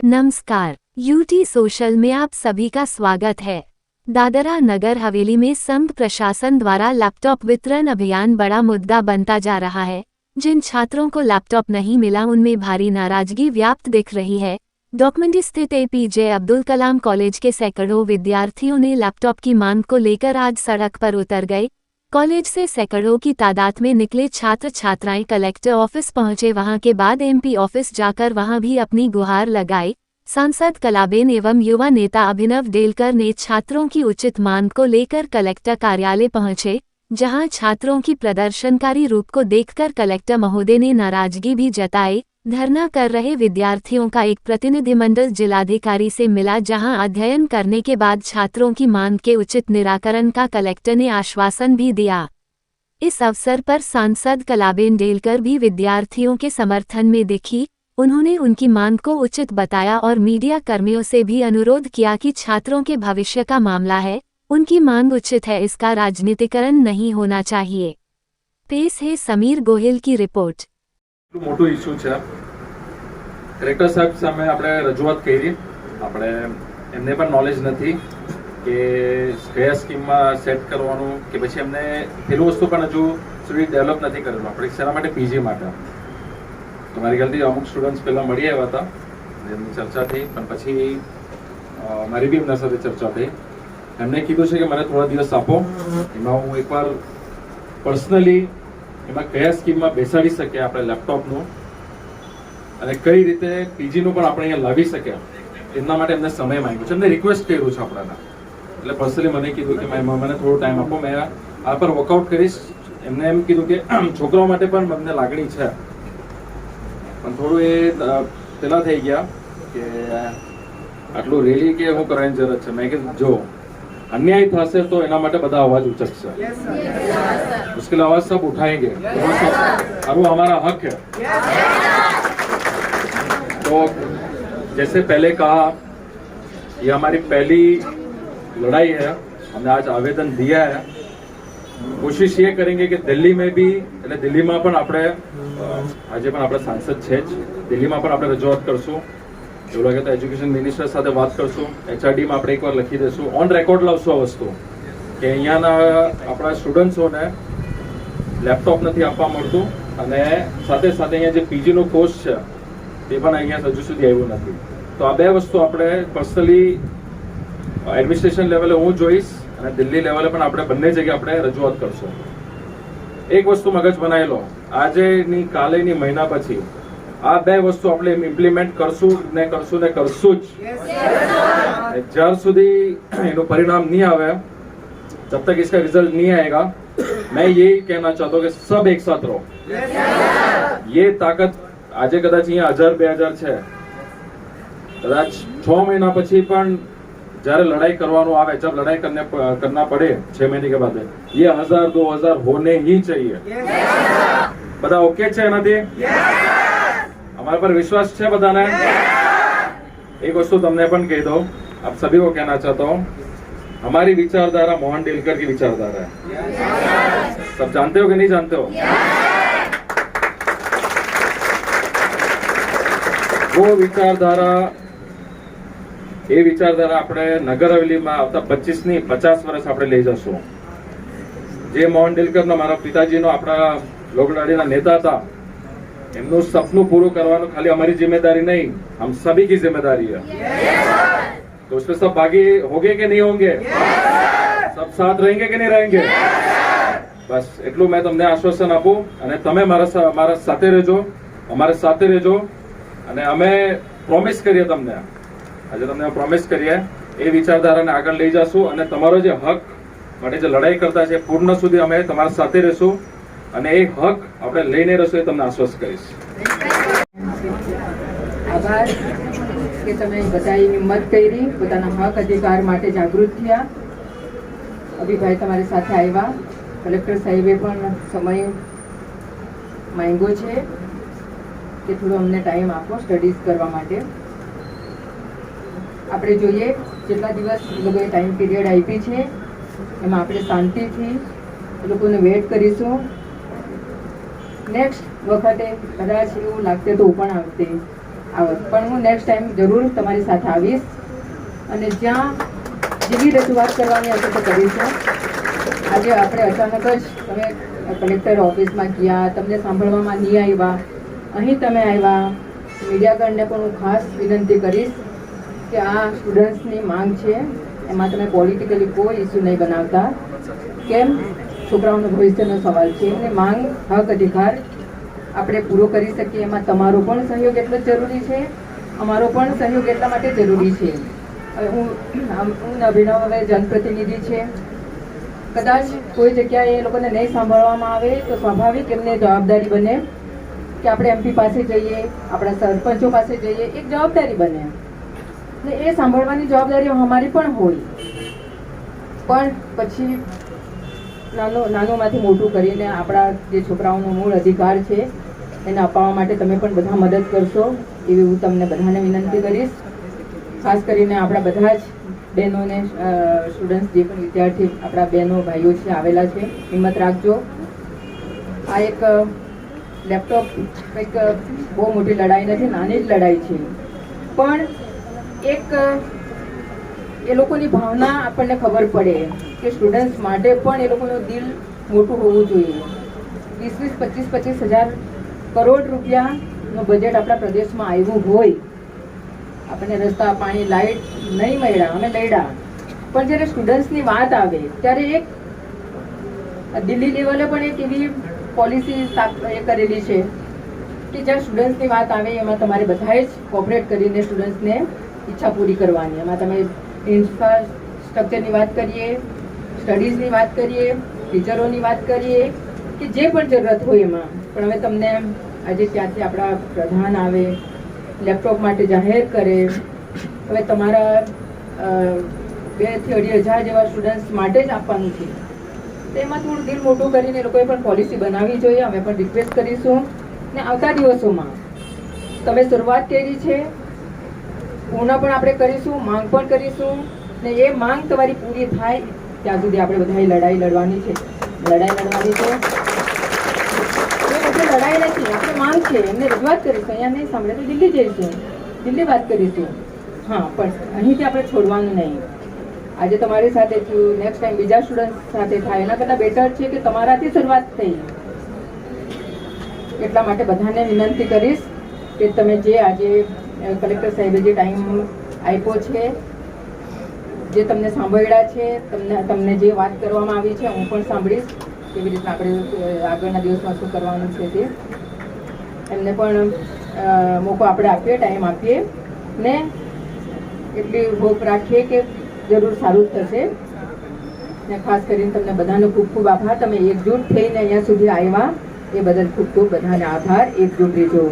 नमस्कार, UT social में आप सभी का स्वागत है। दादरा नगर हवेली में संघ प्रशासन द्वारा लैपटॉप वितरण अभियान बड़ा मुद्दा बनता जा रहा है। जिन छात्रों को लैपटॉप नहीं मिला उनमें भारी नाराजगी व्याप्त दिख रही है। डॉक्यूमेंट्री स्थित एपीजे अब्दुल कलाम कॉलेज के सैकड़ों विद्यार्थियों ने लैपटॉप की मांग को लेकर आज सड़क पर उतर गए। कॉलेज से सैकड़ों की तादाद में निकले छात्र छात्राएं कलेक्टर ऑफिस पहुंचे। वहां के बाद एमपी ऑफिस जाकर वहां भी अपनी गुहार लगाई। सांसद कलाबेन एवं युवा नेता अभिनव डेलकर ने छात्रों की उचित मांग को लेकर कलेक्टर कार्यालय पहुंचे, जहां छात्रों की प्रदर्शनकारी रूप को देखकर कलेक्टर महोदय ने नाराजगी भी जताई। धरना कर रहे विद्यार्थियों का एक प्रतिनिधिमंडल जिलाधिकारी से मिला, जहां अध्ययन करने के बाद छात्रों की मांग के उचित निराकरण का कलेक्टर ने आश्वासन भी दिया। इस अवसर पर सांसद कलाबेन डेलकर भी विद्यार्थियों के समर्थन में दिखी। उन्होंने उनकी मांग को उचित बताया और मीडिया कर्मियों से भी अनुरोध किया कि छात्रों के भविष्य का मामला है, उनकी मांग उचित है, इसका राजनीतिकरण नहीं होना चाहिए। पेश है समीर गोहिल की रिपोर्ट। મોટો ઇશ્યુ છે। કલેક્ટર સાહેબ સામે આપણે રજૂઆત કરી, આપણે એમને પણ નોલેજ નથી કે કયા સ્કીમમાં સેટ કરવાનું કે પછી એમને પેલું વસ્તુ પણ હજુ સુધી ડેવલપ નથી કરેલું। આપણે શેના માટે પીજી માટે તો મારી ખ્યાલથી અમુક સ્ટુડન્ટ્સ પહેલાં મળી આવ્યા હતા, એમની ચર્ચા થઈ, પણ પછી મારી બી એમના સાથે ચર્ચા થઈ। એમને કીધું છે કે મને થોડા દિવસ આપો, એમાં હું એકવાર પર્સનલી એમાં કયા સ્કીમમાં બેસાડી શકે આપણે લેપટોપનું અને કઈ રીતે પીજીનું પણ આપણે અહીંયા લાવી શકે એમના માટે એમને સમય માંગ્યો છે, એમને રિક્વેસ્ટ કર્યું છે આપણાને। એટલે પર્સનલી મને કીધું કે મને થોડો ટાઈમ આપો, મેં આ પર વર્કઆઉટ કરીશ। એમને એમ કીધું કે છોકરાઓ માટે પણ મને લાગણી છે, પણ થોડું એ પેલા થઈ ગયા કે આટલું રેલી કે હું કરવાની જરૂર છે। મેં કીધું જો अन्याय થશે તો એના માટે બધા અવાજ ઉચકશે, उसके लिए आवाज सब उठाएंगे और वो हमारा हक है। तो जैसे पहले कहा, ये हमारी पहली लड़ाई है, हमने आज आवेदन दिया है। कोशिश ये करेंगे कि दिल्ली में भी એટલે દિલ્હીમાં પણ આપણે આજે પણ આપણા સાંસદ છે જ, દિલ્હીમાં પણ આપણે રજૂઆત કરશું। એવું લાગે તો એજ્યુકેશન મિનિસ્ટર સાથે વાત કરશું, એચઆરડીમાં આપણે એકવાર લખી દઈશું, ઓન રેકોર્ડ લાવશું આ વસ્તુ કે અહીંયાના આપણા સ્ટુડન્ટ્સોને લેપટોપ નથી આપવા મળતું અને સાથે સાથે અહીંયા જે પીજીનો કોર્સ છે તે પણ અહીંયા હજુ સુધી આવ્યું નથી। તો આ બે વસ્તુ આપણે પર્સનલી એડમિનિસ્ટ્રેશન લેવલે હું જોઈશ અને દિલ્હી લેવલે પણ આપણે બંને જગ્યાએ આપણે રજૂઆત કરશું। એક વસ્તુ મગજ બનાવી લો, આજેની કાલેની મહિના પછી આ બે વસ્તુ આપણે ઇમ્પ્લિમેન્ટ કરશું ને કરશું જ। જ્યાર સુધી એનું પરિણામ નહીં આવે, जब तक इसका रिजल्ट नहीं आएगा, मैं यही कहना चाहता हूँ कि सब एक साथ रहो। ये ताकत આજે કદાચ અહીંયા 1000-2000 છે, કદાચ 6 મહિના પછી પણ જ્યારે લડાઈ કરવાનું આવે, जब लड़ाई करना पड़े 6 महीने के बाद, ये 1000-2000 होने ही चाहिए। બધા ઓકે છે એનાથી? हमारे पर विश्वास है बताना है। एक वस्तु तुमने अपन कह दो, आप सभी को कहना चाहता हूँ, हमारी विचारधारा मोहन डेलकर की विचारधारा है। सब जानते हो कि नहीं जानते हो? वो विचारधारा, ये विचारधारा આપણે નગર હવેલીમાં આવતા 25 ની 50 વર્ષ આપણે લઈ જશું। જે મોહન ડેલકરના મારા પિતાજીનો આપણા લોકલાડીના नेता હતા, એમનું સપનું પૂરું કરવાનું ખાલી हमारी जिम्मेदारी नहीं, हम सभी की जिम्मेदारी है। तो उसमें सब भागी होंगे कि नहीं होंगे? सब साथ रहेंगे कि नहीं रहेंगे? बस એટલું मैं તમને આશ્વાસન આપું અને તમે મારા સાથે રહેજો, અમારા સાથે રહેજો અને અમે પ્રોમિસ કરીએ તમને, આજે તમને પ્રોમિસ કરીએ એ વિચારધારાને આગળ લઈ જશું અને તમારો જે હક માટે જે લડાઈ કરતા છે પૂર્ણ સુધી અમે તમારા સાથે રહેશું અને એ હક આપણે લઈને રહેશું, એ તમને આશ્વસ્ત કરીશ। આભાર કે તમે બધાએ હિંમત કરી, પોતાના હક અધિકાર માટે જાગૃત થયા। અભિભાઈ તમારી સાથે આવ્યા, કલેક્ટર સાહેબે પણ સમય માંગ્યો છે કે થોડો અમને ટાઈમ આપો સ્ટડીઝ કરવા માટે। આપણે જોઈએ જેટલા દિવસ એ લોકોએ ટાઈમ પીરિયડ આપી છે એમાં આપણે શાંતિથી એ લોકોને વેઇટ કરીશું. નેક્સ્ટ વખતે કદાચ એવું લાગશે તો હું પણ આવત પણ હું નેક્સ્ટ ટાઈમ જરૂર તમારી સાથે આવીશ અને જ્યાં જેવી રજૂઆત કરવાની હશે તો કરીશું. આજે આપણે અચાનક જ તમે કલેક્ટર ઓફિસમાં ગયા, તમને સાંભળવામાં નહીં આવ્યા, અહીં તમે આવ્યા. મીડિયાગણને પણ હું ખાસ વિનંતી કરીશ કે આ સ્ટુડન્ટ્સની માંગ છે એમાં તમે પોલિટિકલી કોઈ ઇસ્યુ નહીં બનાવતા. કેમ? છોકરાઓનો ભવિષ્યનો સવાલ છે અને માંગ, હક, અધિકાર આપણે પૂરો કરી શકીએ એમાં તમારો પણ સહયોગ એટલો જ જરૂરી છે, અમારો પણ સહયોગ એટલા માટે જરૂરી છે. હું અભિનવ હવે જનપ્રતિનિધિ છે. કદાચ કોઈ જગ્યાએ એ લોકોને નહીં સાંભળવામાં આવે તો સ્વાભાવિક એમને જવાબદારી બને કે આપણે એમપી પાસે જઈએ, આપણા સરપંચો પાસે જઈએ, એક જવાબદારી બને ને એ સાંભળવાની જવાબદારી અમારી પણ હોય. પણ પછી નાનોમાંથી મોટું કરીને આપણા જે છોકરાઓનો મૂળ અધિકાર છે એને અપાવવા માટે તમે પણ બધા મદદ કરશો એવી હું તમને બધાને વિનંતી કરીશ. ખાસ કરીને આપણા બધા જ બહેનોને, સ્ટુડન્ટ્સ જે પણ વિદ્યાર્થી આપણા બહેનો ભાઈઓ છે આવેલા છે, હિંમત રાખજો. આ એક લેપટોપ કંઈક બહુ મોટી લડાઈ નથી, નાની જ લડાઈ છે, પણ એક એ લોકોની ભાવના આપણને ખબર પડે કે સ્ટુડન્ટ્સ માટે પણ એ લોકોનું દિલ મોટું હોવું જોઈએ. 20-25 હજાર કરોડ રૂપિયાનું બજેટ આપણા પ્રદેશમાં આવ્યું હોય, આપણને રસ્તા, પાણી, લાઇટ નહીં મળ્યા, અમે લડ્યા, પણ જ્યારે સ્ટુડન્ટ્સની વાત આવે ત્યારે એક દિલ્હી લેવલે પણ એક એવી પોલિસી કરેલી છે કે જ્યાં સ્ટુડન્ટ્સની વાત આવે એમાં તમારે બધાએ જ કોઓપરેટ કરીને સ્ટુડન્ટ્સને ઈચ્છા પૂરી કરવાની. એમાં તમે ઇન્ફ્રાસ્ટ્રક્ચરની વાત કરીએ, સ્ટડીઝની વાત કરીએ, ટીચરોની વાત કરીએ કે જે પણ જરૂરત હોય એમાં. પણ હવે તમને આજે ત્યાંથી આપણા પ્રધાન આવે, લેપટોપ માટે જાહેર કરે, હવે તમારા 2,000-2,500 જેવા સ્ટુડન્ટ્સ માટે જ આપવાનું છે. તો એમાં થોડું દિલ મોટું કરીને એ લોકોએ પણ પોલિસી બનાવવી જોઈએ. અમે પણ રિક્વેસ્ટ કરીશું ને આવતા દિવસોમાં તમે શરૂઆત કરી છે, પૂર્ણ પણ આપણે કરીશું, માંગ પણ કરીશું ને એ માંગ તમારી પૂરી થાય ત્યાં સુધી આપણે બધાએ લડાઈ લડવાની છે. લડાઈ નથી, આપણે માંગ છે, એમને રજૂઆત કરીશું. અહીંયા નહીં સાંભળે તો દિલ્હી જઈશું, દિલ્હી વાત કરીશું. હા, પણ અહીંથી આપણે છોડવાનું નહીં. આજે તમારી સાથે થયું, નેક્સ્ટ ટાઈમ બીજા સ્ટુડન્ટ સાથે થાય, એના કરતાં બેટર છે કે તમારાથી શરૂઆત થઈ. એટલા માટે બધાને વિનંતી કરીશ કે તમે જે આજે કલેક્ટર સાહેબે જે ટાઈમ આપ્યો છે, જે તમને સાંભળ્યા છે, તમને જે વાત કરવામાં આવી છે હું પણ સાંભળીશ કેવી રીતના આપણે આગળના દિવસમાં શું કરવાનું છે તે. એમને પણ મોકો આપણે આપીએ, ટાઈમ આપીએ ને એટલી હોપ રાખીએ કે જરૂર સારું જ થશે. ને ખાસ કરીને તમને બધાનો ખૂબ ખૂબ આભાર. તમે એકજૂટ થઈને અહીંયા સુધી આવ્યા એ બદલ ખૂબ ખૂબ બધાને આભાર. એકજૂટ રહેજો.